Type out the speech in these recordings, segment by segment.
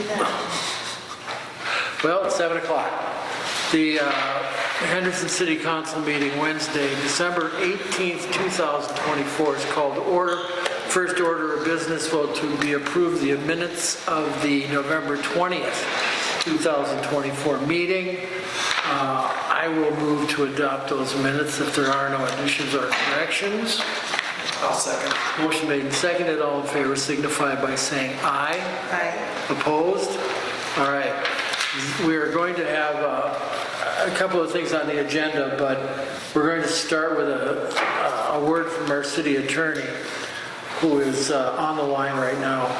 do that? Well, it's 7 o'clock. The Henderson City Council meeting Wednesday, December 18th, 2024 is called to order. First order of business will to be approved the minutes of the November 20th, 2024 meeting. I will move to adopt those minutes if there are no additions or corrections. I'll second. Motion made and seconded. All in favor signify by saying aye. Aye. Opposed? All right. We are going to have a couple of things on the agenda, but we're going to start with a word from our city attorney, who is on the line right now.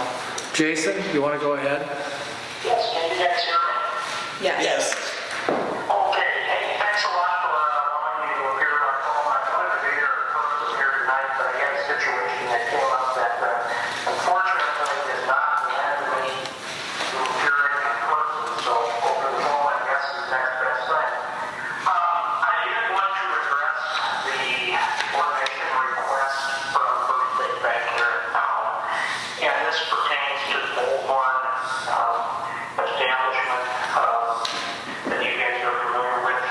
Jason, you want to go ahead? Yes, can you guys hear me? Yes. Yes. Okay, hey, thanks a lot for allowing me to appear by phone. I wanted to be here in person here tonight, but I had a situation that came up that unfortunately did not land me to appearing in person, so over the phone I guess is the next best thing. I did want to address the ordination request from First State Bank here in town, and this pertains to the Bullhorn establishment that you guys are familiar with.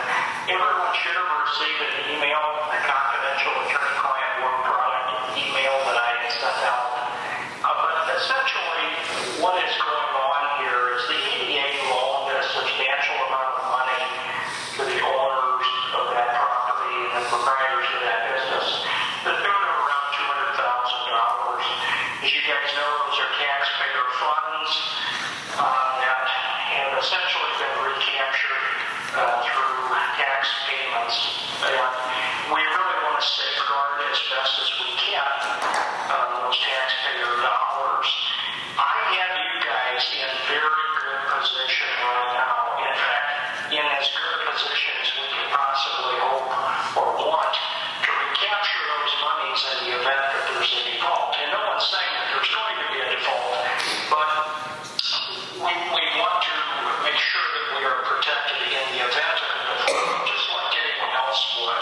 Everyone should have received an email, a confidential attorney-client work product email that I had sent out. But essentially, what is going on here is the EDA loaned a substantial amount of money to the owners of that property and the proprietors of that business. The tune of around $200,000. As you guys know, those are taxpayer funds that have essentially been recaptured through tax payments. And we really want to safeguard as best as we can those taxpayer dollars. I have you guys in very good position right now. In fact, in as good a position as we can possibly hope or want to recapture those monies in the event that there's a default. And no one's saying that there's going to be a default, but we want to make sure that we are protected in the event of a default, just like anyone else would.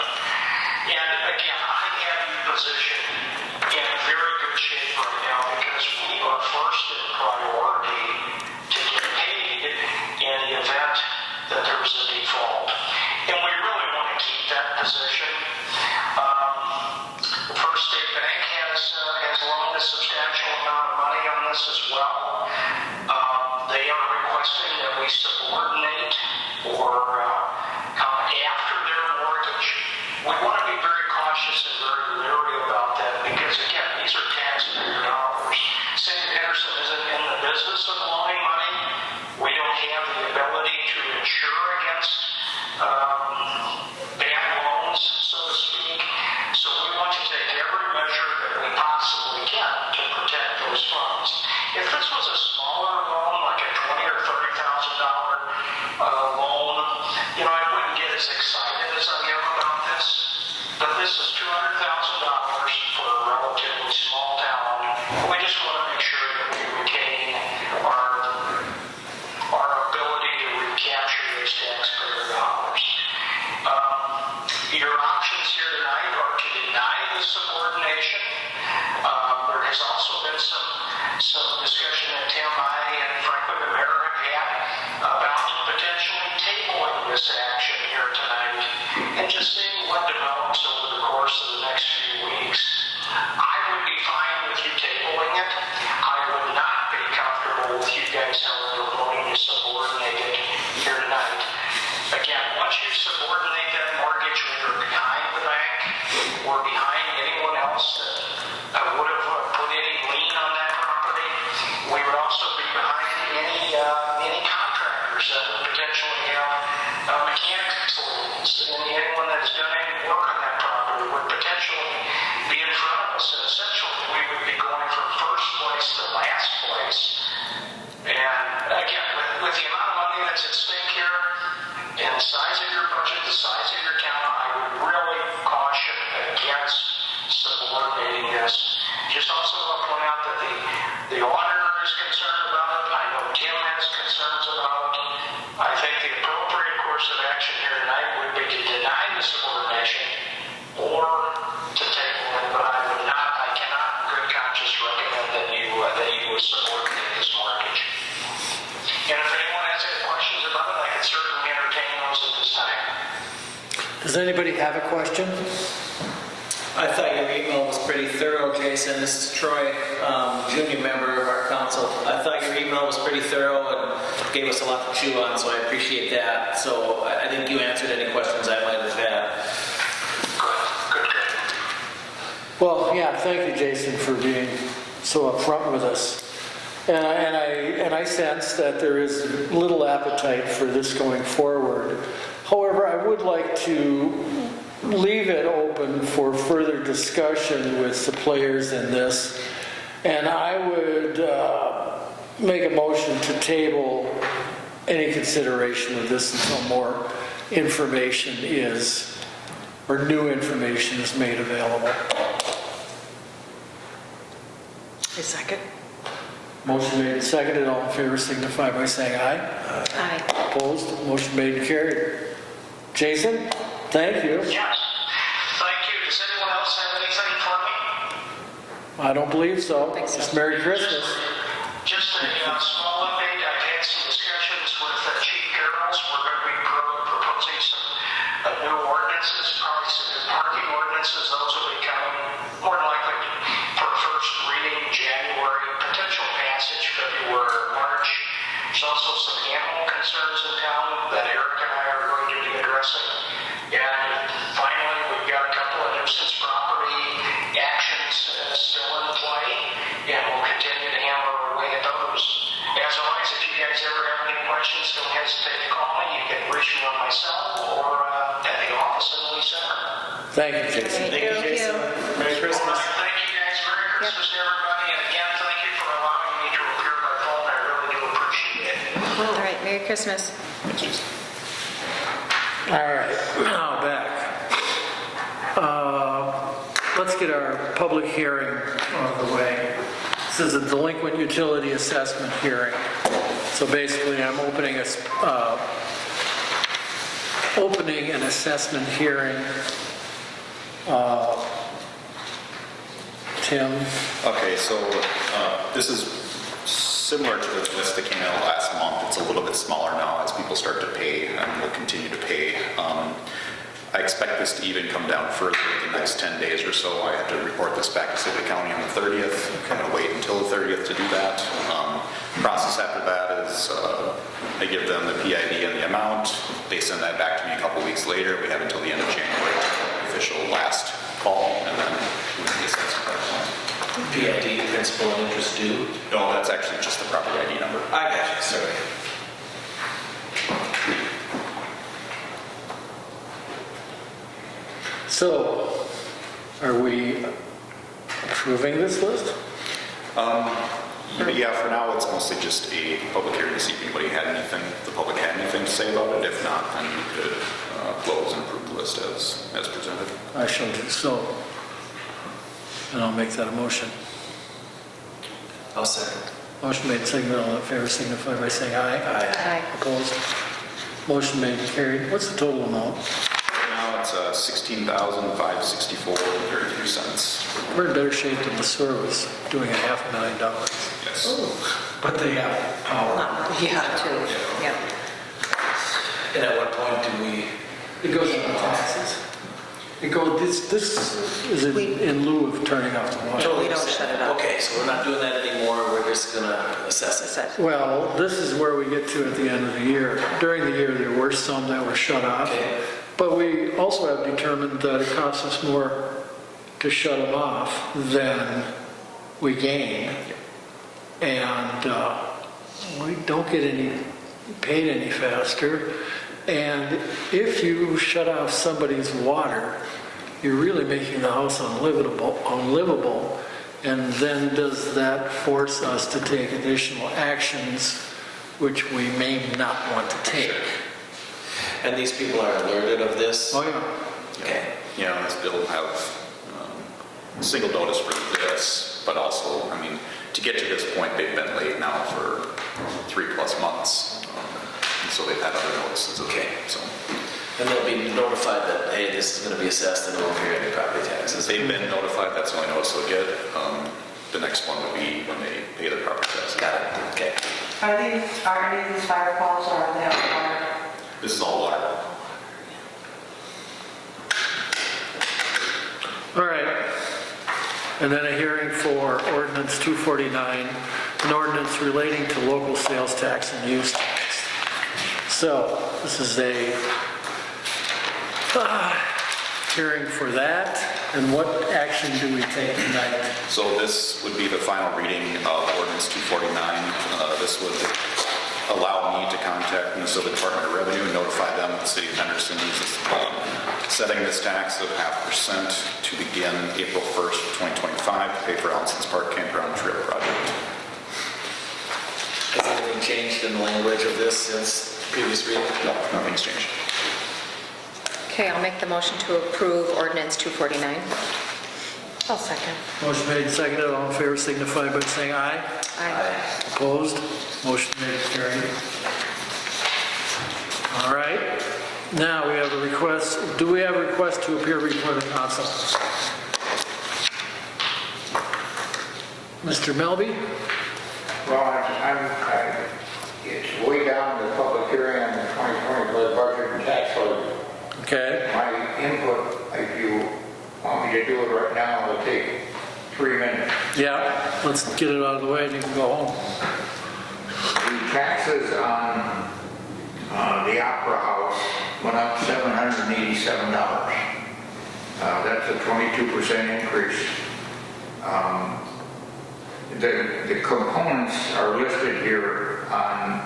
And again, I have you positioned in very good shape right now because we are first in priority to get paid in the event that there's a default. And we really want to keep that position. First State Bank has loaned a substantial amount of money on this as well. They are requesting that we subordinate or come after their mortgage. We want to be very cautious and very leery about that because, again, these are taxpayer dollars. St. Henderson isn't in the business of loaning money. We don't have the ability to insure against bad loans, so to speak. So we want to take every measure that we possibly can to protect those funds. If this was a smaller loan, like a $20,000 or $30,000 loan, I wouldn't get as excited as I am about this. But this is $200,000 for a relatively small town. We just want to make sure that we retain our ability to recapture those taxpayer dollars. Your options here tonight are to deny the subordination. There has also been some discussion that Tim, I, and frankly the mayor have had about potentially tabling this action here tonight and just seeing what develops over the course of the next few weeks. I would be fine with you tabling it. I would not be comfortable with you guys, however, voting to subordinate it here tonight. Again, once you subordinate that mortgage, we are behind the bank. We're behind anyone else that would have put any lien on that property. We would also be behind any contractors that would potentially have mechanics liens. Anyone that's done any work on that property would potentially be in front of us. And essentially, we would be going from first place to last place. And again, with the amount of money that's at stake here, and the size of your budget, the size of your town, I would really caution against subordinating this. Just also want to point out that the auditor is concerned about it. I know Tim has concerns about it. I think the appropriate course of action here tonight would be to deny the subordination or to table it, but I cannot in good conscience recommend that you would subordinate this mortgage. Does anybody have a question? I thought your email was pretty thorough, Jason. This is Troy, junior member of our council. I thought your email was pretty thorough and gave us a lot to chew on, so I appreciate that. So I think you answered any questions I might have had. Well, yeah, thank you, Jason, for being so upfront with us. And I sense that there is little appetite for this going forward. However, I would like to leave it open for further discussion with the players in this. And I would make a motion to table any consideration of this until more information is, or new information is made available. A second. Motion made and seconded. All in favor signify by saying aye. Aye. Opposed? Motion made and carried. Jason, thank you. Yes, thank you. Does anyone else have anything for me? I don't believe so. Just Merry Christmas. Just a small update. I've had some discussions with Chief Carroll's. We're going to be proposing some new ordinances, probably some new parking ordinances. Those will be coming more than likely for first reading January, potential passage February or March. There's also some animal concerns in town that Eric and I are going to be addressing. And finally, we've got a couple of nuisance property actions still in play, and we'll continue to hammer away at those. As always, if you guys ever have any questions, don't hesitate to call me. You can reach me on my cell or at the office in the Lee Center. Thank you, Jason. Thank you, Jason. Merry Christmas. Thank you guys. Merry Christmas to everybody. And again, thank you for allowing me to appear by phone. I really do appreciate it. All right, Merry Christmas. All right, now back. Let's get our public hearing out of the way. This is a delinquent utility assessment hearing. So basically, I'm opening an assessment hearing. Tim? Okay, so this is similar to the list that came out last month. It's a little bit smaller now as people start to pay and will continue to pay. I expect this to even come down further in the next 10 days or so. I have to report this back to City County on the 30th. I'm going to wait until the 30th to do that. Process after that is I give them the PID and the amount. They send that back to me a couple weeks later. We have until the end of January to official last call, and then we can assess it. PID, principal and interest due. No, that's actually just the property ID number. I got you, sorry. So, are we approving this list? Yeah, for now, it's mostly just a public hearing to see if anybody had anything, the public had anything to say about it. If not, then we could close and approve the list as presented. I shall do so. And I'll make that a motion. I'll second. Motion made, seconded, all in favor signify by saying aye. Aye. Opposed? Motion made and carried. What's the total amount? Now it's $16,564.33. We're in better shape than the sewer was doing $500,000. Yes. But they have power. Yeah. Too. Yeah. And at what point do we? It goes on taxes. It goes, this is in lieu of turning off the water. We don't shut it off. Okay, so we're not doing that anymore. We're just gonna assess it. Well, this is where we get to at the end of the year. During the year, there were some that were shut off. Okay. But we also have determined that it costs us more to shut them off than we gain. And we don't get paid any faster. And if you shut off somebody's water, you're really making the house unlivable. And then does that force us to take additional actions which we may not want to take? And these people are alerted of this? Oh, yeah. Okay. Yeah, this bill will have single notice for this, but also, I mean, to get to this point, they've been late now for 3+ months. And so they've had other notices. Okay. So And they'll be notified that, hey, this is gonna be assessed and they won't pay any property taxes. they've been notified, that's the only notice they'll get. The next one will be when they pay their property taxes. Got it, okay. Are any of these fire calls or are they all water? This is all water. All right. And then a hearing for ordinance 249, an ordinance relating to local sales tax and use tax. So this is a hearing for that. And what action do we take tonight? So this would be the final reading of ordinance 249. This would allow me to contact Minnesota Department of Revenue and notify them that the city of Henderson is setting this tax of 0.5% to begin April 1st, 2025 to pay for Allison's Park Campground Trail Project. Has anything changed in the language of this since previous reading? No, nothing's changed. Okay, I'll make the motion to approve ordinance 249. I'll second. Motion made and seconded. All in favor signify by saying aye. Aye. Opposed? Motion made and carried. All right. Now we have a request. Do we have a request to appear before the council? Mr. Melby? Well, it's way down the public hearing on the 2020 budget and tax levy. Okay. My input, if you want me to do it right now, it'll take 3 minutes. Yeah, let's get it out of the way and you can go home. The taxes on the Opera House went up $787. That's a 22% increase. The components are listed here on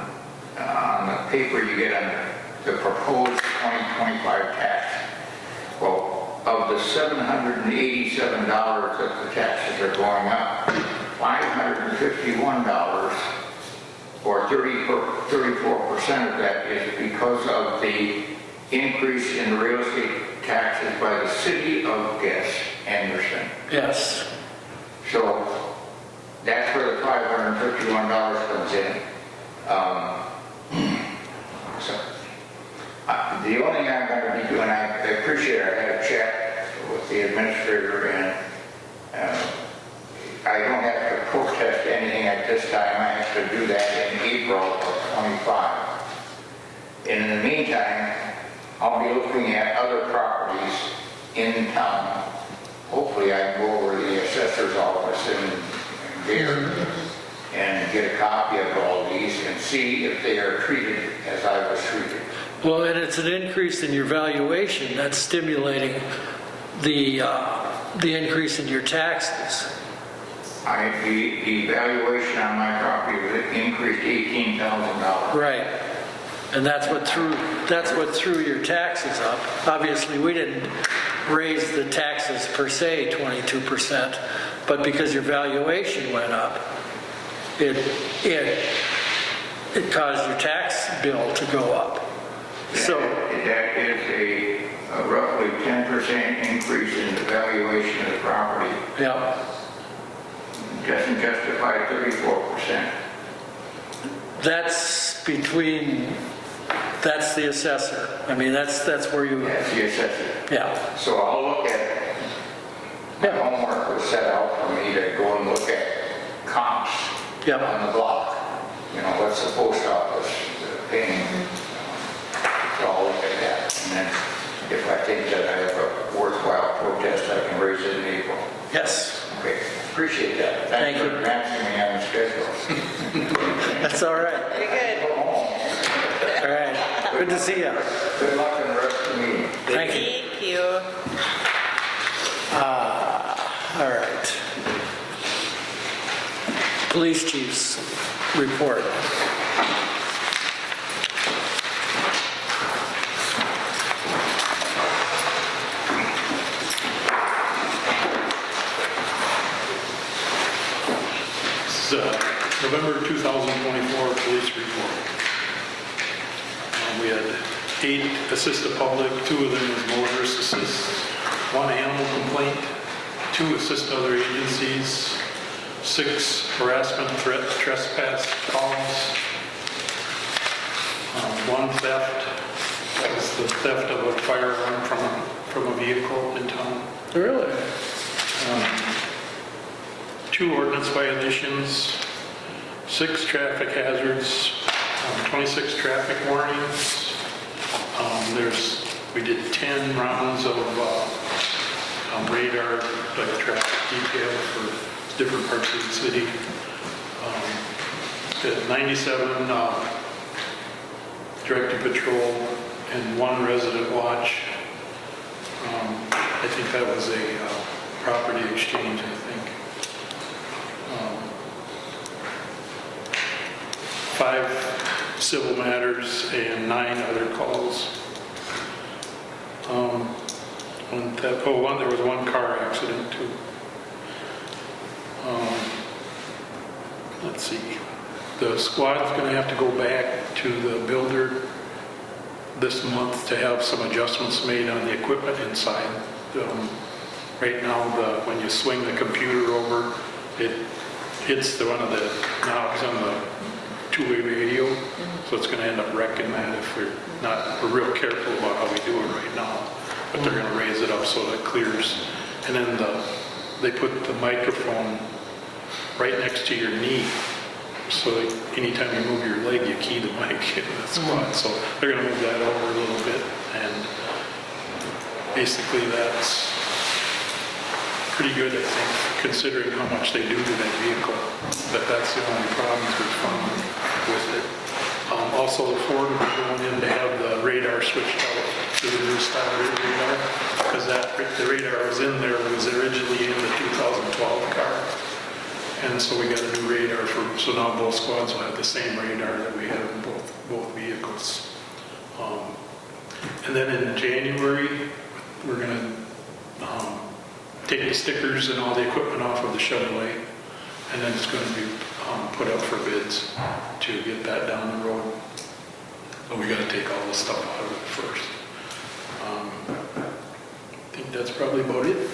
the paper you get on the proposed 2025 tax. Well, of the $787 that the taxes are going up, $551 or 34% of that is because of the increase in real estate taxes by the city of Henderson. Yes. So that's where the $551 comes in. The only thing I'm going to be doing, I appreciate it, I had a chat with the administrator and I don't have to protest anything at this time. I have to do that in April of 25. And in the meantime, I'll be looking at other properties in town. Hopefully I can go over to the assessor's office and get a copy of all these and see if they are treated as I was treated. Well, and it's an increase in your valuation that's stimulating the increase in your taxes. The valuation on my property increased $18,000. Right. And that's what threw your taxes up. Obviously, we didn't raise the taxes per se 22%, but because your valuation went up, it caused your tax bill to go up. So that is a roughly 10% increase in the valuation of the property. yeah, Doesn't justify 34%. that's the assessor. I mean, that's where you, That's the assessor. yeah. So I'll look at, my homework was set out for me to go and look at comps Yep. on the block. You know, what's the post office paying? So I'll look at that. And then if I think that I have a worthwhile protest, I can raise it in April. Yes, Okay, appreciate that. Thank Thanks you. for advancing me on the schedule. that's all right. Very good. Go home. All right, good to see you. Good luck in the rest of the meeting. Thank you. Thank you. All right. Police chief's report. This is November 2024 police report. We had 8 assist the public, 2 of them was motorist assist, 1 animal complaint, 2 assist other agencies, 6 harassment, threat, trespass calls, 1 theft. That was the theft of a firearm from a vehicle in town. Really? 2 ordinance violations, 6 traffic hazards, 26 traffic warnings. We did 10 rounds of radar, like traffic detail for different parts of the city. At 97 directed patrol and 1 resident watch. I think that was a property exchange, I think. 5 civil matters and 9 other calls. There was 1 car accident too. Let's see. The squad's going to have to go back to the builder this month to have some adjustments made on the equipment inside. Right now, when you swing the computer over, it hits one of the knobs on the two-way radio, so it's going to end up wrecking that if we're real careful about how we do it right now. But they're going to raise it up so that it clears. And then they put the microphone right next to your knee, so that anytime you move your leg, you key the mic in the squad. So they're going to move that over a little bit, and basically that's pretty good, I think, considering how much they do to that vehicle. But that's the only problems we've found with it. Also, the Ford will be going in to have the radar switched out to the new style radar, because the radar was in there, was originally in the 2012 car. And so we got a new radar so now both squads will have the same radar that we have in both vehicles. And then in January, we're going to take the stickers and all the equipment off of the Chevrolet, and then it's going to be put up for bids to get that down the road. But we got to take all the stuff out of it first. I think that's probably about it.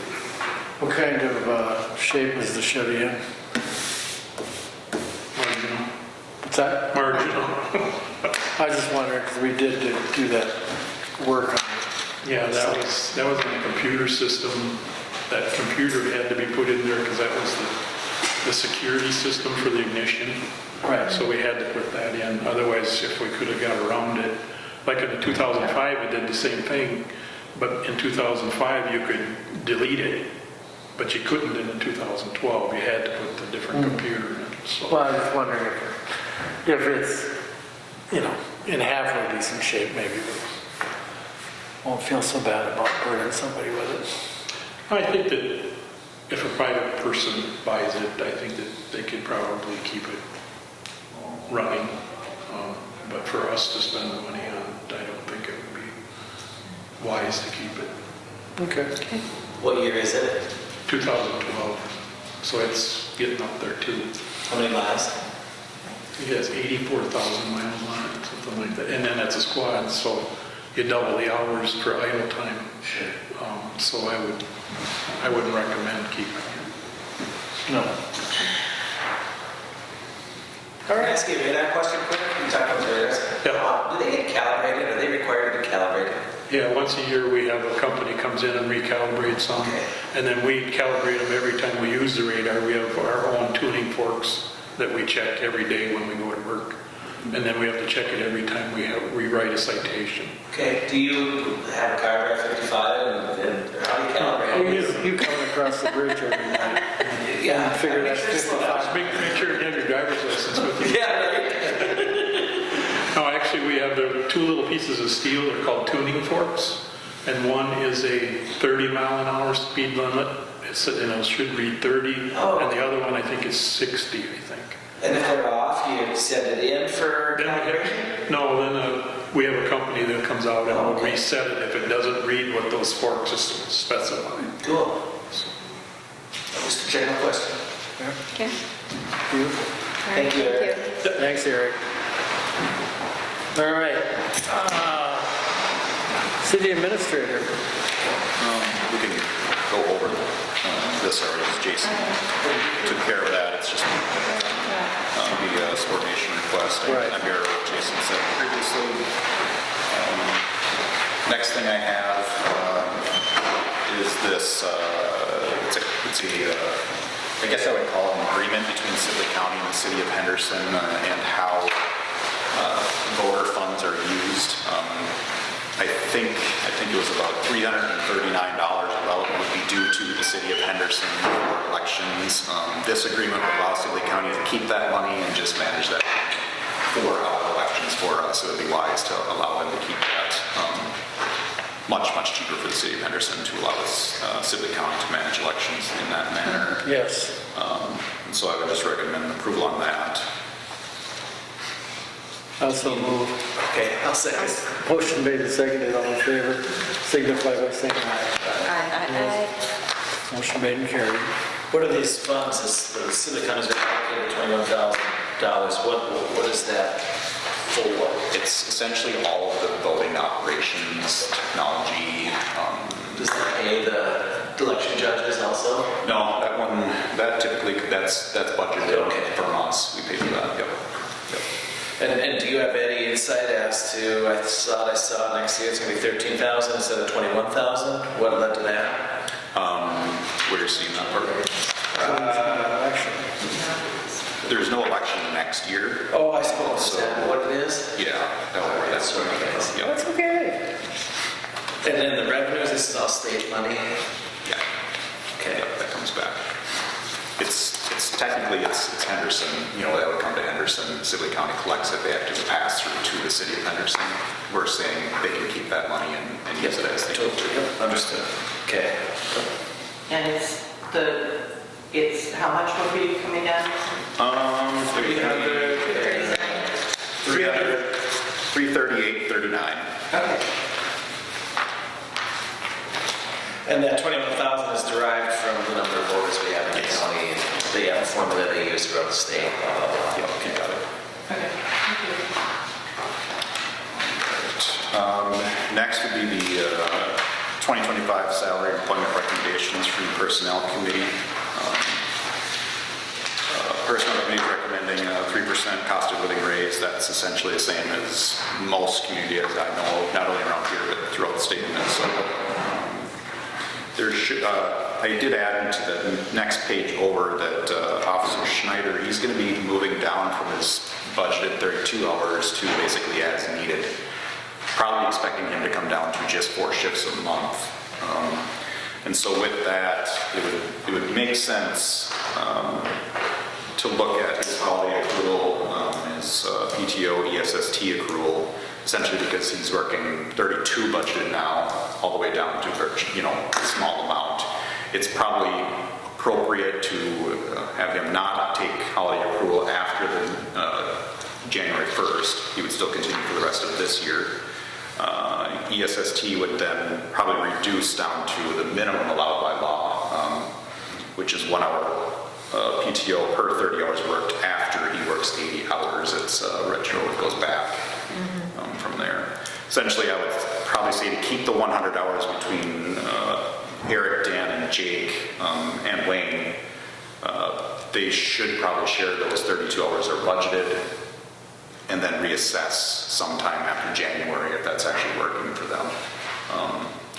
What kind of shape is the Chevy in? Marginal. What's that? Marginal. I was just wondering, because we did do that work on it. Yeah, that was in the computer system. That computer had to be put in there because that was the security system for the ignition. Right. So we had to put that in. Otherwise, if we could have got around it, like in the 2005, it did the same thing. But in 2005, you could delete it, but you couldn't in the 2012. You had to put the different computer in. So. Well, I was wondering if it's, in halfway decent shape, maybe we won't feel so bad about burning somebody with it. I think that if a private person buys it, I think that they could probably keep it running. But for us to spend the money on it, I don't think it would be wise to keep it. Okay. What year is it? 2012, so it's getting up there too. How many miles? It has 84,000 miles on it, something like that. And then it's a squad, so you double the hours for idle time. Sure. So I wouldn't recommend keeping it. No. Can I ask you a radar question quick? You talked about radars. Yeah. Do they get calibrated? Are they required to be calibrated? Yeah, once a year we have a company comes in and recalibrates them. Okay. And then we calibrate them every time we use the radar. We have our own tuning forks that we check every day when we go to work. And then we have to check it every time we write a citation. Okay. Do you have a car drive 55 and how do you calibrate it? You coming across the bridge every night. Yeah. Figure Make that's sure to slow down. 55. Make sure you have your driver's license with you. Yeah, right. No, actually, we have the 2 little pieces of steel. They're called tuning forks. And one is a 30-mile-an-hour speed limit. It should read 30. Oh. And the other one, I think, is 60, I think. And if they're off, you send it in for calibration? Then we have a company that comes out and will Okay. reset it if it doesn't read what those forks specify. Cool. Just a general question. Okay. Beautiful. Thank you, Eric. Thanks, Eric. All right. City Administrator. We can go over this already, Jason took care of that. It's just the subordination request. Right. I'm here, what Jason said previously. Next thing I have is this, I guess I would call it an agreement between Sibley County and the City of Henderson and how voter funds are used. I think it was about $339 out would be due to the city of Henderson for elections. This agreement would allow Sibley County to keep that money and just manage that for our elections for us. It would be wise to allow them to keep that much cheaper for the city of Henderson to allow us, Sibley County to manage elections in that manner. Yes. And so I would just recommend approval on that. Also move. Okay, I'll second. Motion made and seconded, all in favor, signify by saying aye. Aye. Motion made and carried. What are these funds? The Civic County's been allocated $21,000. What is that for? It's essentially all of the voting operations, technology. Does that pay the election judges also? No, that typically, that's budgeted Okay. from us. We pay for that, yep. And do you have any insight as to, I saw next year it's going to be 13,000 instead of 21,000? What led to that? Where you're seeing that part? Election. There's no election next year. Oh, I suppose. Is that what it is? Yeah, that's what it is. Yep. That's okay. And then the revenues, this is all state money? Yeah. Okay. Yep, that comes back. It's technically it's Henderson, that would come to Henderson. Sibley County collects it. They have to pass through to the city of Henderson. We're saying they can keep that money and use it as they need to. Yep, understood. Okay. And it's how much will be coming down? 338.39. Okay. And that 21,000 is derived from the number of voters we have in the county. They have a formula they use throughout the state, blah, blah, blah. Yep, okay, got it. Okay. Thank you. Next would be the 2025 salary employment recommendations from the Personnel Committee. Personnel Committee is recommending a 3% cost of living raise. That's essentially the same as most communities I know of, not only around here, but throughout the state of Minnesota. I did add into the next page over that Officer Schneider, he's going to be moving down from his budgeted 32 hours to basically as needed. Probably expecting him to come down to just 4 shifts a month. And so with that, it would make sense to look at his holiday accrual, his PTO, ESST accrual, essentially because he's working 32 budgeted now, all the way down to a small amount. It's probably appropriate to have him not take holiday accrual after the January 1st. He would still continue for the rest of this year. ESST would then probably reduce down to the minimum allowed by law, which is 1 hour PTO per 30 hours worked after he works 80 hours. It's retro, it goes back from there. Essentially, I would probably say to keep the 100 hours between Eric, Dan, and Jake, and Wayne. They should probably share those 32 hours are budgeted, and then reassess sometime after January if that's actually working for them.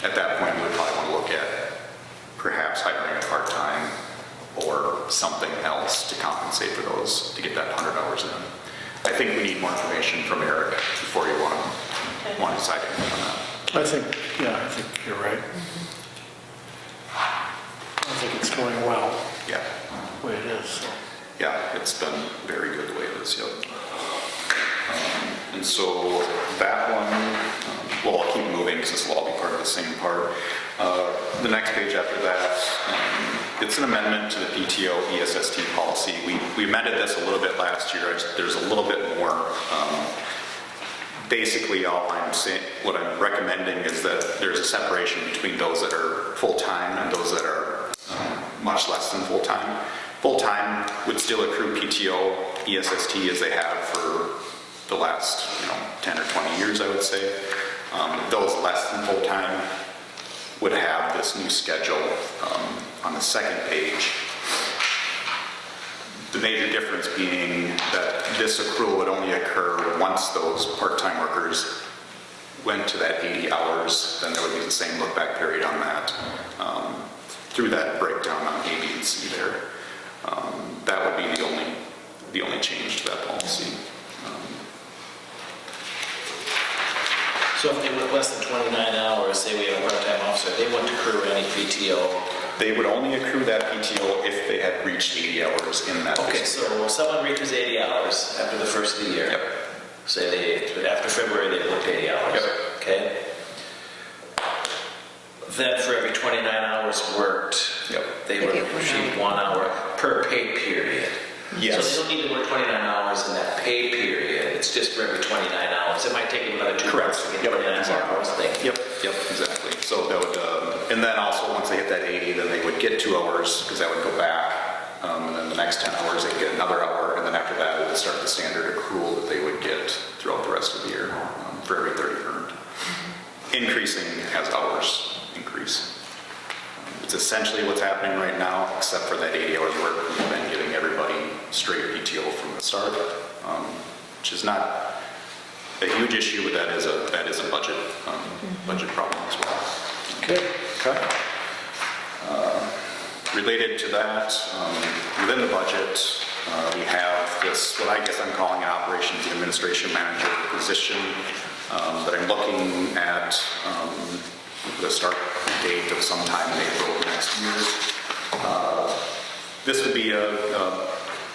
At that point, we would probably want to look at perhaps hiring a part-time or something else to compensate for those, to get that 100 hours in. I think we need more information from Eric before you want to decide anything on that. I think you're right. I think it's going well, Yeah, the way it is. So. yeah, it's been very good the way it is, yep. And so that one, well, I'll keep moving because this will all be part of the same part. The next page after that, it's an amendment to the PTO ESST policy. We amended this a little bit last year. There's a little bit more. Basically, what I'm recommending is that there's a separation between those that are full-time and those that are much less than full-time. Full-time would still accrue PTO, ESST as they have for the last 10 or 20 years, I would say. Those less than full-time would have this new schedule on the second page. The major difference being that this accrual would only occur once those part-time workers went to that 80 hours, then there would be the same look-back period on that. Through that breakdown on A, B, and C there. That would be the only change to that policy. So if they work less than 29 hours, say we have a part-time officer, they wouldn't accrue any PTO. They would only accrue that PTO if they had reached 80 hours in that Okay, fiscal year. so if someone reaches 80 hours after the first of the year. Yep. Say after February, they worked 80 hours. Yep. Okay? Then for every 29 hours worked, Yep. they They would get 1 receive 1 hour per pay period. Yes. So they don't need to work 29 hours in that pay period. It's just for every 29 hours. It might take them another 2 Correct. months to get Yep. 29 hours. Thank you. Yep, exactly. So that would, and then also once they hit that 80, then they would get 2 hours because that would go back. And then the next 10 hours, they'd get another hour. And then after that, it would start the standard accrual that they would get throughout the rest of the year for every 30 earned. Increasing as hours increase. It's essentially what's happening right now, except for that 80 hours work. We've been giving everybody straight PTO from the start, which is not a huge issue, but that is a budget problem as well. Okay. Okay. Related to that, within the budget, we have this, what I guess I'm calling an operations and administration manager position that I'm looking at the start date of sometime in April of next year. This would be a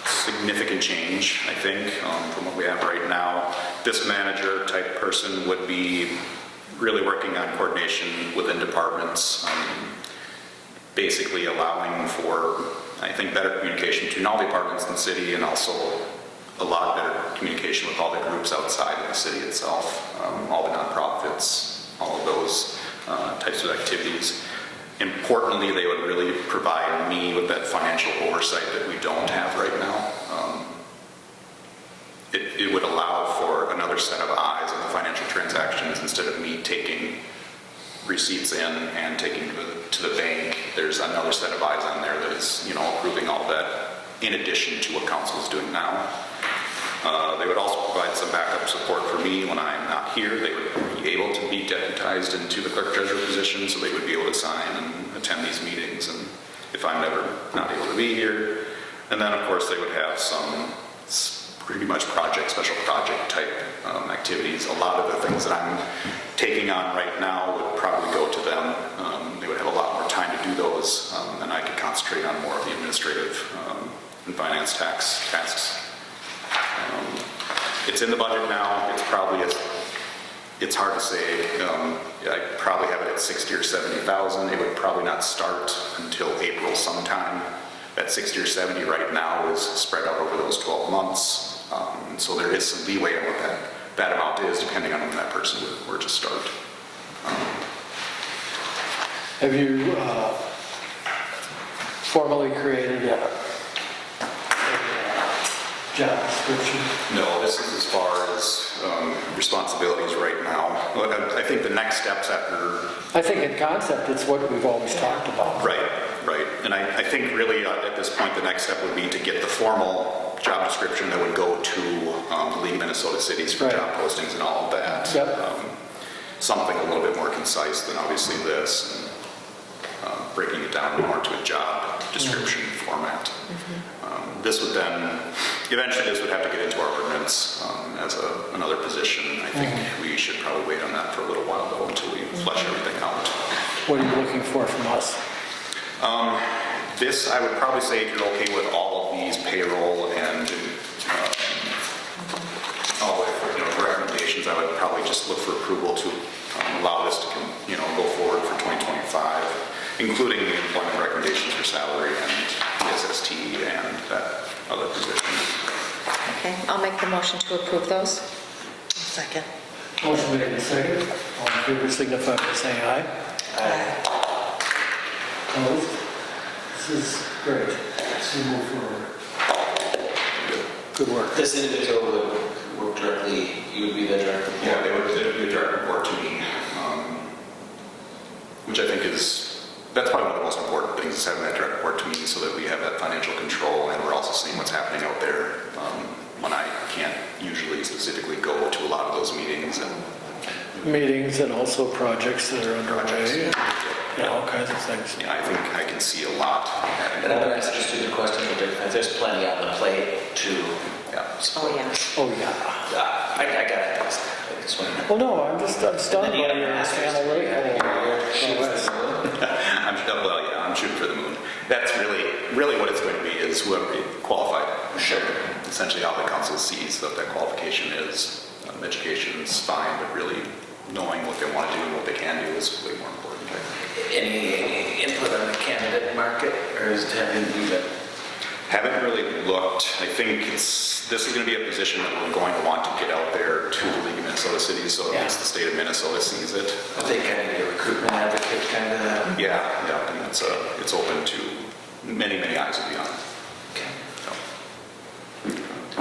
significant change, I think, from what we have right now. This manager type person would be really working on coordination within departments, basically allowing for, I think, better communication between all departments in the city and also a lot better communication with all the groups outside of the city itself, all the nonprofits, all of those types of activities. Importantly, they would really provide me with that financial oversight that we don't have right now. It would allow for another set of eyes on the financial transactions instead of me taking receipts in and taking to the bank. There's another set of eyes on there that is, approving all that in addition to what council is doing now. They would also provide some backup support for me when I'm not here. They would be able to be deputized into the clerk treasurer position, so they would be able to sign and attend these meetings, and if I'm never not able to be here. And then, of course, they would have some pretty much special project type activities. A lot of the things that I'm taking on right now would probably go to them. They would have a lot more time to do those, and I could concentrate on more of the administrative and finance tasks. It's in the budget now. It's hard to say. I probably have it at 60 or 70,000. It would probably not start until April sometime. That 60 or 70 right now is spread out over those 12 months. So there is some leeway on what that amount is, depending on when that person were to start. Have you formally created a job description? No, this is as far as responsibilities right now. I think the next steps after... I think in concept, it's what we've always talked about. Right. And I think really at this point, the next step would be to get the formal job description that would go to the League of Minnesota Cities for Right. job postings and all of that. Yep. Something a little bit more concise than obviously this, and breaking it down more to a job description format. This would then, eventually this would have to get into our ordinance as another position. I think we should probably wait on that for a little while though until we flesh everything out. What are you looking for from us? This, I would probably say, if you're okay with all of these payroll and all the way for recommendations, I would probably just look for approval to allow this to go forward for 2025, including the employment recommendations for salary and SST and that other position. Okay, I'll make the motion to approve those. Second. Motion made and seconded. All in favor signify by saying aye. Opposed? This is great. Let's move forward. Good work. This individual would work directly, you would be the director? Yeah, they would be a direct report to me, which I think that's probably one of the most important things, is having that direct report to me so that we have that financial control and we're also seeing what's happening out there when I can't usually specifically go to a lot of those meetings and Meetings and also projects that are underway. projects. Yeah, all kinds of things. Yeah, I think I can see a lot happening. And I'm going to ask you a stupid question, but there's plenty on the plate to... Yeah. Oh, yeah. Oh, yeah. I got to ask. swing. Well, no, I'm stunned by your analytical. I'm shooting for the moon. That's really what it's going to be is whoever qualified. Sure. Essentially how the council sees that qualification is. Education's fine, but really knowing what they want to do and what they can do is way more important. Any input on the candidate market, or is it having even? Haven't really looked. I think this is going to be a position that we're going to want to get out there to the League of Minnesota Cities, so at least the state of Minnesota sees it. I think kind of a recruitment advocate kind of. Yeah, and it's open to many eyes will be on it. Okay. So,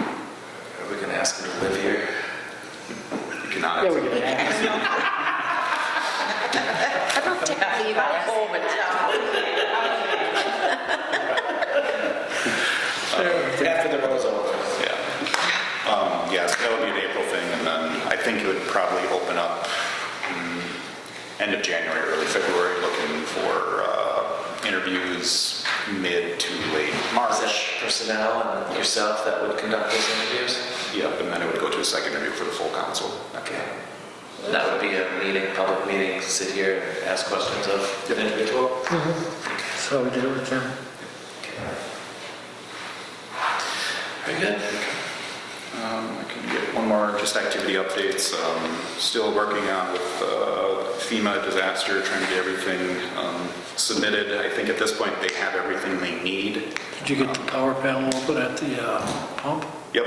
Are we going to ask him to live here? you cannot. Yeah, we can ask. How about technically you got home and After the road's over. Yeah, so that would be an April thing, and then I think it would probably open up end of January, early February, looking for interviews mid to late March. Is that personnel and yourself that would conduct those interviews? Yep, and then it would go to a second interview for the full council. Okay. And that would be a meeting, public meeting, sit here and ask questions of an individual? So we did it with them. Very good. I can get one more just activity updates. Still working on with FEMA disaster, trying to get everything submitted. I think at this point they have everything they need. Did you get the power panel open at the pump? Yep.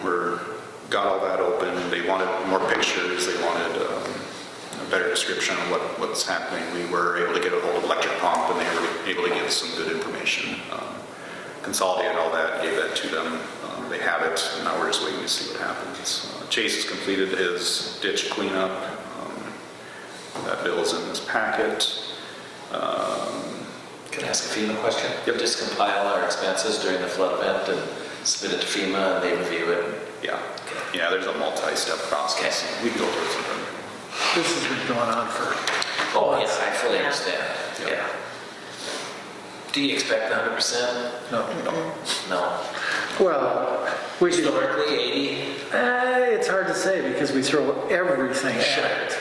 We're got all that open. They wanted more pictures. They wanted a better description of what's happening. We were able to get a hold of electric pump, and they were able to give us some good information. Consolidated all that, gave that to them. They have it, and now we're just waiting to see what happens. Chase has completed his ditch cleanup. That bill is in this packet. Can I ask a FEMA question? Yep. Just compile our expenses during the flood event and submit it to FEMA and they review it? Yeah, there's a multi-step process. Okay. We can go through it sometime. This has been going on for. Oh, yes, I fully Yeah. understand. Yeah. Do you expect 100%? No. No. Well, we could, Historically, 80? it's hard to say because we throw everything at it.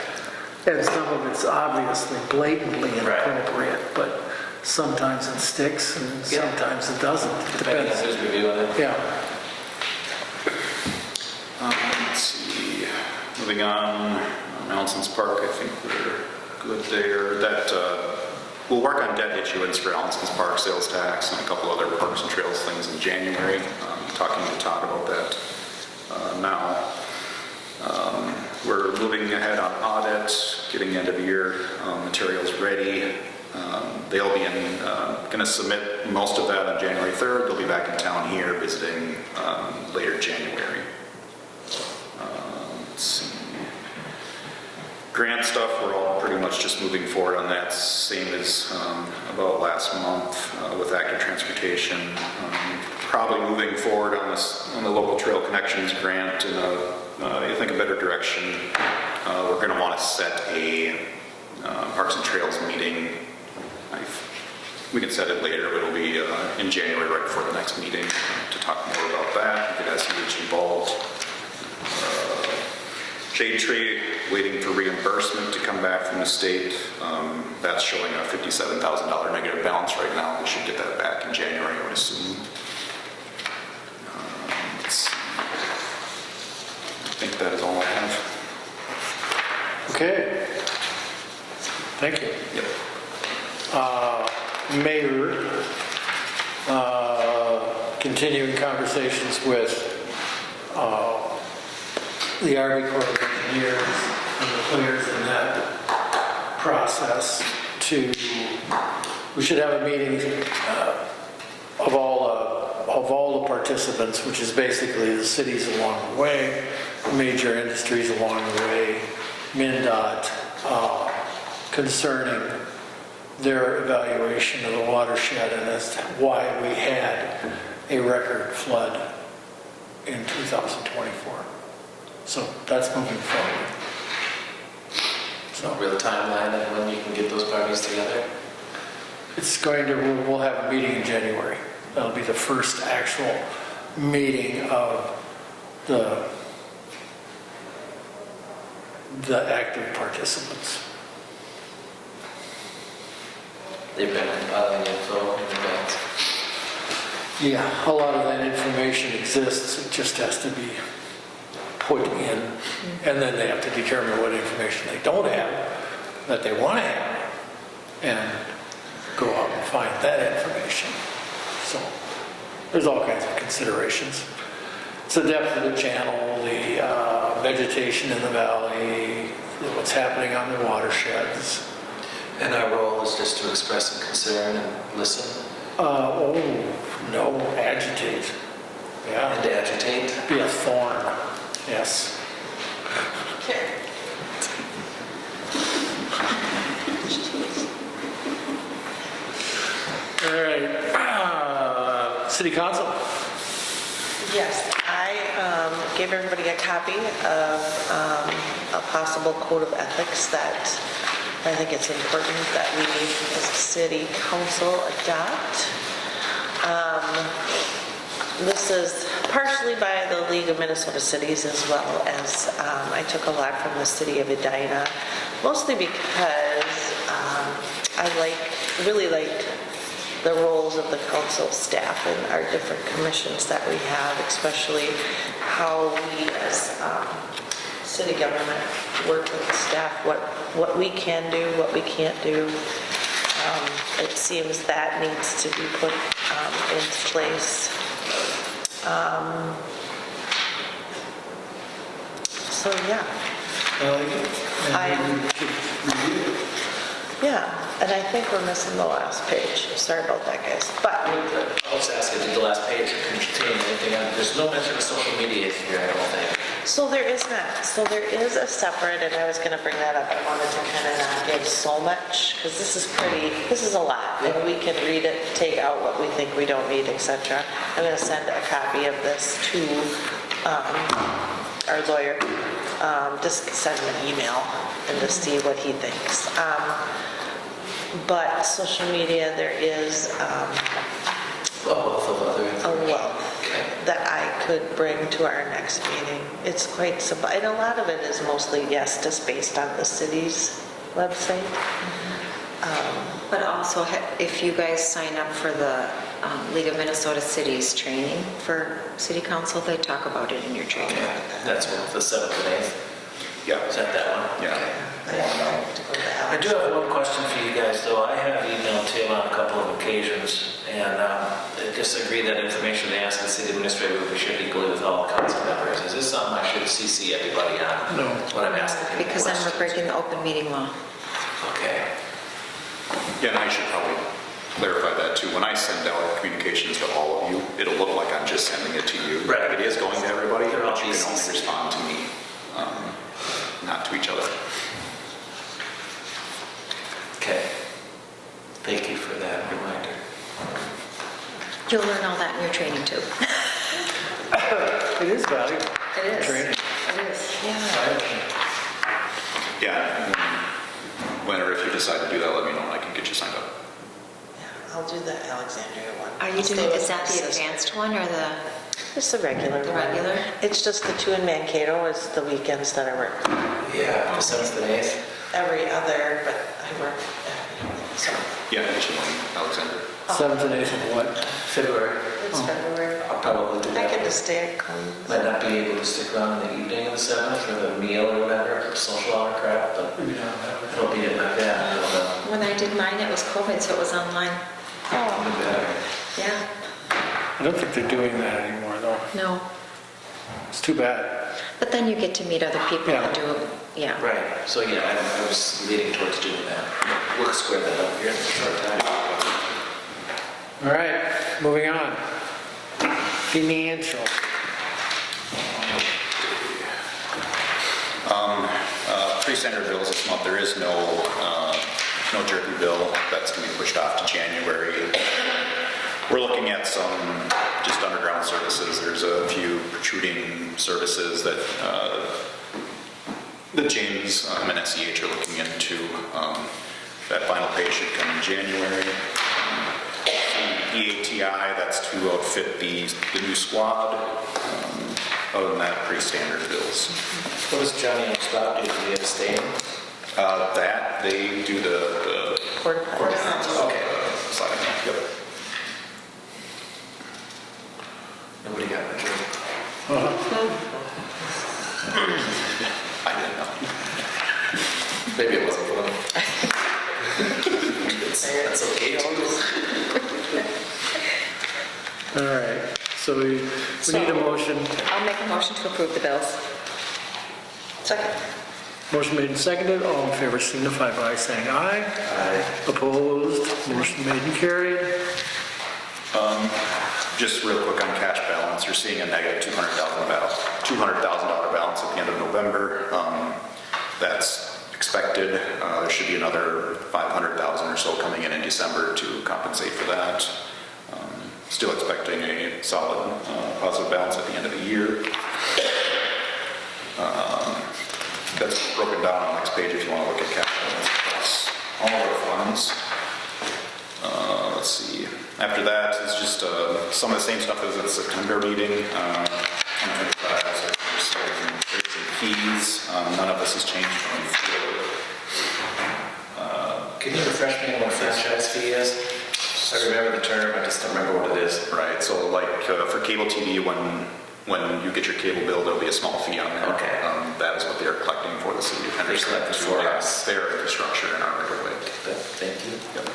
And some of it's obviously blatantly inappropriate, but sometimes it sticks and sometimes it doesn't. It Depending on depends. who's reviewing it. Yeah. Let's see. Moving on, Allison's Park, I think we're good there. We'll work on debt issuance for Allison's Park, sales tax, and a couple other parks and trails things in January. Talking to Todd about that now. We're moving ahead on audit, getting end of year materials ready. They'll be going to submit most of that on January 3rd. They'll be back in town here visiting later January. Let's see. Grant stuff, we're all pretty much just moving forward on that, same as about last month with active transportation. Probably moving forward on the local trail connections grant in I think a better direction. We're going to want to set a Parks and Trails meeting. We can set it later, but it'll be in January right before the next meeting to talk more about that, get SEH involved. Shade Tree, waiting for reimbursement to come back from the state. That's showing a $57,000 negative balance right now. We should get that back in January, I would assume. Let's see. I think that is all I have. Okay. Thank you. Yep. Mayor, continuing conversations with the Army Corps of Engineers and the players in that process we should have a meeting of all the participants, which is basically the cities along the way, major industries along the way, MnDOT, concerning their evaluation of the watershed and as to why we had a record flood in 2024. So that's moving forward. So Real timeline and when you can get those parties together? we'll have a meeting in January. That'll be the first actual meeting of the the active participants. They've been compiling info in advance. Yeah, a lot of that information exists, it just has to be put in, and then they have to determine what information they don't have, that they want to have, and go out and find that information. So, there's all kinds of considerations. It's the depth of the channel, the vegetation in the valley, what's happening on the watersheds. And our role is just to express some concern and listen Oh, no, agitate. Yeah, and agitate. be a thorn, yes. All right, city council. Yes, I gave everybody a copy of a possible code of ethics that I think it's important that we as a city council adopt. This is partially by the League of Minnesota Cities as well as I took a lot from the city of Edina, mostly because I really liked the roles of the council staff and our different commissions that we have, especially how we as city government work with the staff, what we can do, what we can't do. It seems that needs to be put into place. So yeah. Yeah, and I think we're missing the last page. Sorry about that, guys. But I was asking, did the last page contain anything on, there's no mention of social media here, I don't think. so there is not. So there is a separate, and I was going to bring that up. I wanted to kind of not give so much because this is a lot, and we can read it, take out what we think we don't need, etc. I'm going to send a copy of this to our lawyer. Just send him an email and to see what he thinks. But social media, there is A wealth of other a information. wealth that I could bring to our next meeting. It's quite simple, and a lot of it is mostly, yes, just based on the city's website. But also, if you guys sign up for the League of Minnesota Cities training for city council, they talk about it in your training. Okay, that's what, the 7th and 8th? Yeah. Is that one? Yeah. I don't know to go to I Alex. do have one question for you guys, though. I have emailed Tim on a couple of occasions, and I disagree that information they ask the city administrator would be shared equally with all council members. Is this something I should CC everybody on? No. That's what I'm asking. him Because then we're questions. breaking the open meeting law. Okay. Yeah, and I should probably clarify that too. When I send out communications to all of you, it'll look like I'm just sending it to you. Right. It is going to everybody, They're all but you can only BCC. respond to me, not to each other. Okay. Thank you for that reminder. You'll learn all that in your training too. It is valuable. It is. Training. It is. Yeah, whenever if you decide to do that, let me know and I can get you signed up. Yeah, I'll do the Alexandria one. Are you I'll stay doing, with is that my the sister. advanced one or the? Just the regular The one. regular? It's just the two in Mankato is the weekends that I work. Yeah, the 7th and 8th. Every other, but I work, so Yeah, I get you one, Alexander. 7th and 8th of what? February. it's February. I'll probably do I that. can just stay at Combs. Might not be able to stick around in the evening of the 7th for the meal or whatever, for social hour crap, but it'll be like that. I don't know. When I did mine, it was COVID, so it was online. It'll be better. Yeah. I don't think they're doing that anymore, though. No. It's too bad. But then you get to meet other people Yeah. and do it. Yeah. Right, so yeah, I was leaning towards doing that. We'll square that up here in a short time. All right, moving on. Financial. Pretty standard bills this month. There is no jerky bill. That's going to be pushed off to January. We're looking at some just underground services. There's a few protruding services that James and SEH are looking into. That final pay should come in January. EATI, that's to outfit the new squad. Other than that, pretty standard bills. What does Johnny on Stop do? Do they abstain? That, they do the Quarter past. Okay. sliding, yep. Nobody got my joke. I didn't know. Maybe it wasn't for them. That's okay too. All right, so we need a motion. I'll make a motion to approve the bills. Second. Motion made and seconded. All in favor signify by saying aye. Aye. Opposed? Motion made and carried. Just real quick on cash balance, you're seeing a negative $200,000 balance at the end of November. That's expected. There should be another $500,000 or so coming in December to compensate for that. Still expecting a solid positive balance at the end of the year. That's broken down on the next page if you want to look at cash balance across all of our funds. Let's see. After that is just some of the same stuff as the September meeting. There's some fees. None of this has changed from before. Can you refresh me on what a franchise fee is? I remember the term, I just don't remember what it is. Right. So like for cable TV, when you get your cable bill, there'll be a small fee on there. Okay. That is what they're collecting for the city of Henderson. They're collecting for us. Their infrastructure in our right of way. Thank you. Yep.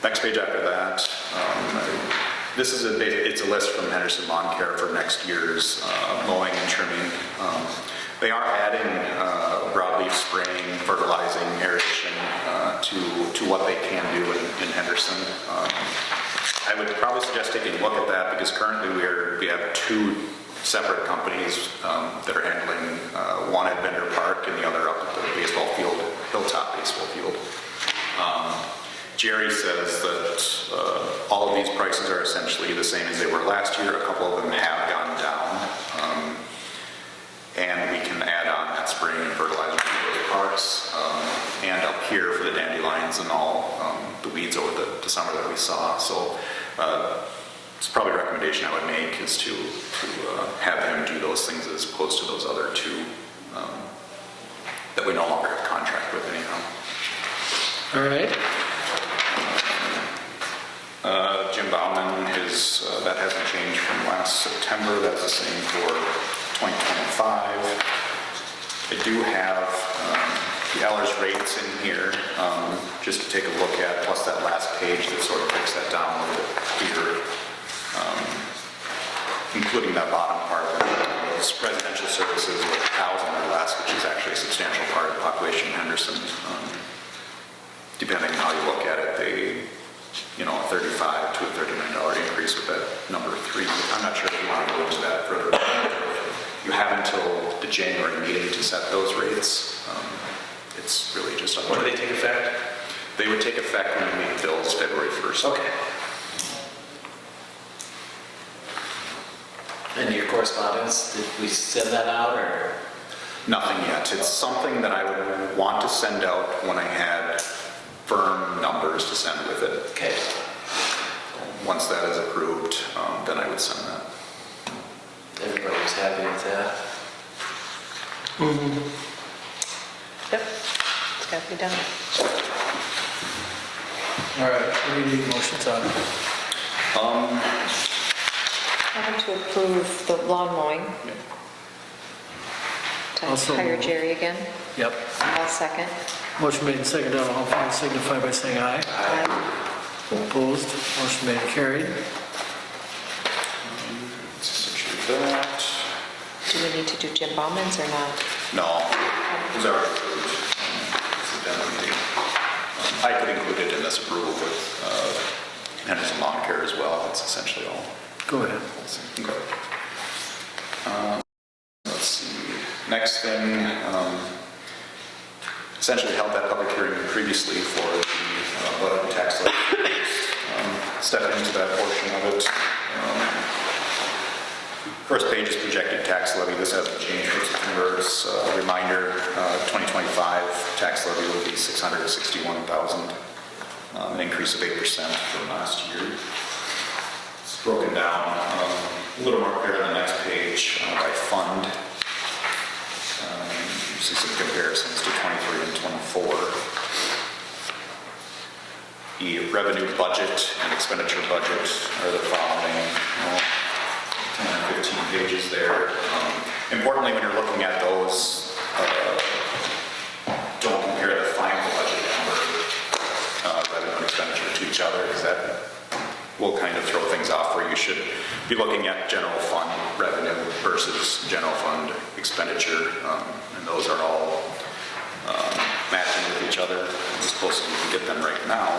Next page after that, this is it's a list from Henderson Lawn Care for next year's mowing and trimming. They are adding broadleaf spraying, fertilizing, aeration to what they can do in Henderson. I would probably suggest taking a look at that because currently we have two separate companies that are handling one at Bender Park and the other up at the baseball field, Hilltop baseball field. Jerry says that all of these prices are essentially the same as they were last year. A couple of them have gone down. And we can add on that spraying and fertilizer to those parks. And up here for the dandelions and all the weeds over the summer that we saw. So it's probably a recommendation I would make is to have him do those things as opposed to those other two that we no longer have contract with anyhow. All right. Jim Bauman, that hasn't changed from last September. That's the same for 2025. I do have the Ellers rates in here, just to take a look at, plus that last page that sort of breaks that down a little bit clearer, including that bottom part of it. Residential services with 1,000 or less, which is actually a substantial part of the population in Henderson. Depending on how you look at it, a $35 to a $39 increase with that number 3. I'm not sure if you want to go into that further. You have until the January meeting to set those rates. It's really just up to When do they take effect? They would take effect when we make bills February 1st. Okay. And your correspondence, did we send that out or? Nothing yet. It's something that I would want to send out when I had firm numbers to send with it. Okay. Once that is approved, then I would send that. Everybody was happy with that? Yep. It's got to be done. All right, what do you need motions on? Having to approve the lawn mowing. To Also hire move. Jerry again. Yep. I'll second. Motion made and seconded. All in favor signify by saying aye. Opposed? Motion made and carried. That. Do we need to do Jim Bauman's or not? No, it was already approved. It's a demo meeting. I could include it in this approval with Henderson Lawn Care as well. That's essentially all. Go ahead. Okay. Let's see. Next thing, essentially held that public hearing previously for the budget and tax levy. Step into that portion of it. First page is projected tax levy. This hasn't changed for September. It's a reminder, 2025 tax levy will be $661,000, an increase of 8% from last year. It's broken down a little more clear on the next page by fund. You see some comparisons to 23 and 24. The revenue budget and expenditure budget are the following, 10 and 15 pages there. Importantly, when you're looking at those, don't compare the final budget number, revenue and expenditure to each other, because that will kind of throw things off where you should be looking at general fund revenue versus general fund expenditure, and those are all matching with each other as close as we can get them right now.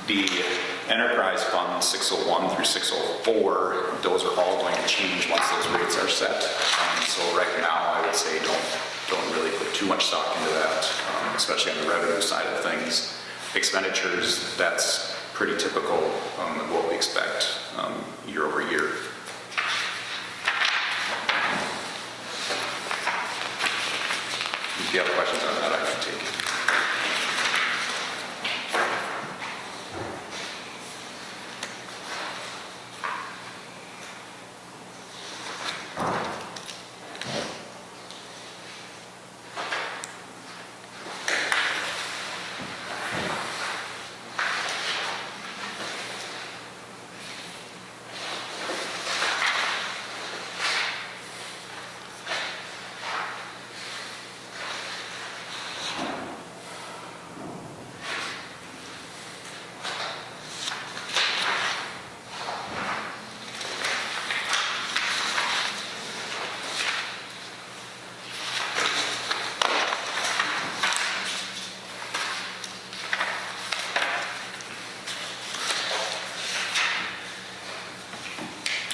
The enterprise fund 601 through 604, those are all going to change once those rates are set. So right now, I would say don't really put too much stock into that, especially on the revenue side of things. Expenditures, that's pretty typical of what we expect year over year. If you have questions on that, I can take it.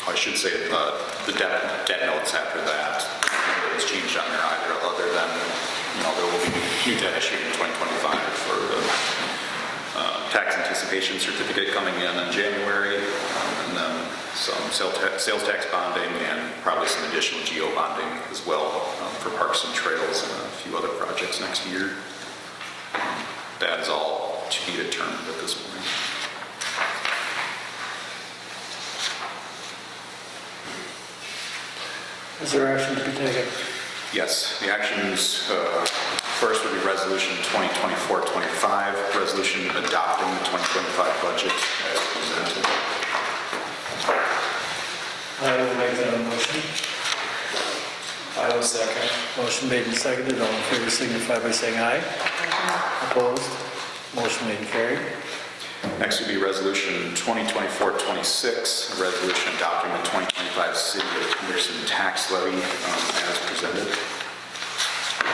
I should say the debt notes after that, nothing has changed on there either, other than, there will be new debt issued in 2025 for the tax anticipation certificate coming in January, and then some sales tax bonding and probably some additional geo bonding as well for parks and trails and a few other projects next year. That is all to be determined at this point. Is there action to be taken? Yes, the actions first would be resolution 2024-25, resolution adopting the 2025 budget as presented. I will make that a motion. I will second. Motion made and seconded. All in favor signify by saying aye. Opposed? Motion made and carried. Next would be resolution 2024-26, a resolution adopting the 2025 City of Henderson tax levy as presented.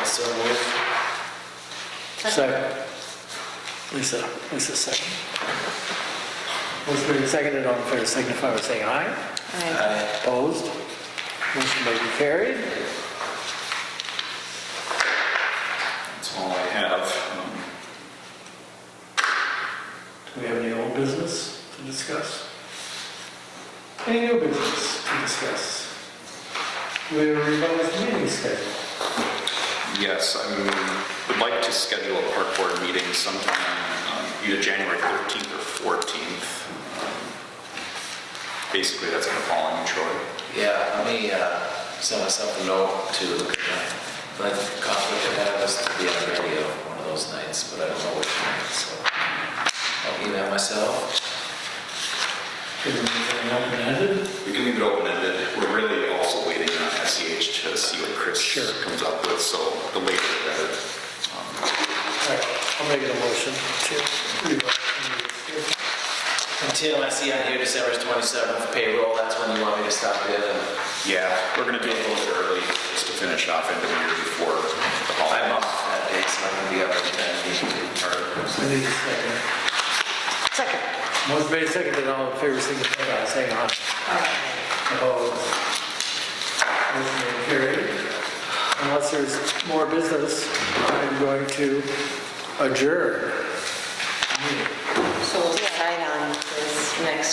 So moved. Second. Lisa second. Motion made and seconded. All in favor signify by saying aye. Aye. Opposed? Motion made and carried. That's all I have. Do we have any old business to discuss? Any new business to discuss? Do we have a revised meeting schedule? Yes, I would like to schedule a park board meeting sometime either January 13th or 14th. Basically, that's going to fall on you, Troy. Yeah, let me send myself a note to look at that. But I think the conflict I have is to be on the radio one of those nights, but I don't know which night, so I'll email myself. Is there anything open-ended? We can leave it open-ended. We're really also waiting on SEH to see what Chris comes up with, so the later the better. All right, I'll make it a motion to revise the meeting schedule. And Tim, I see on here December 27th payroll, that's when you want me to stop in and Yeah, we're going to do it a little bit early just to finish off into the year before the I'm holidays. off that day, so I'm gonna be up at 10. I need a second. Second. Motion made and seconded. All in favor signify by saying aye. Opposed? Motion made and carried. Unless there's more business, I'm going to adjourn. So we'll decide on this next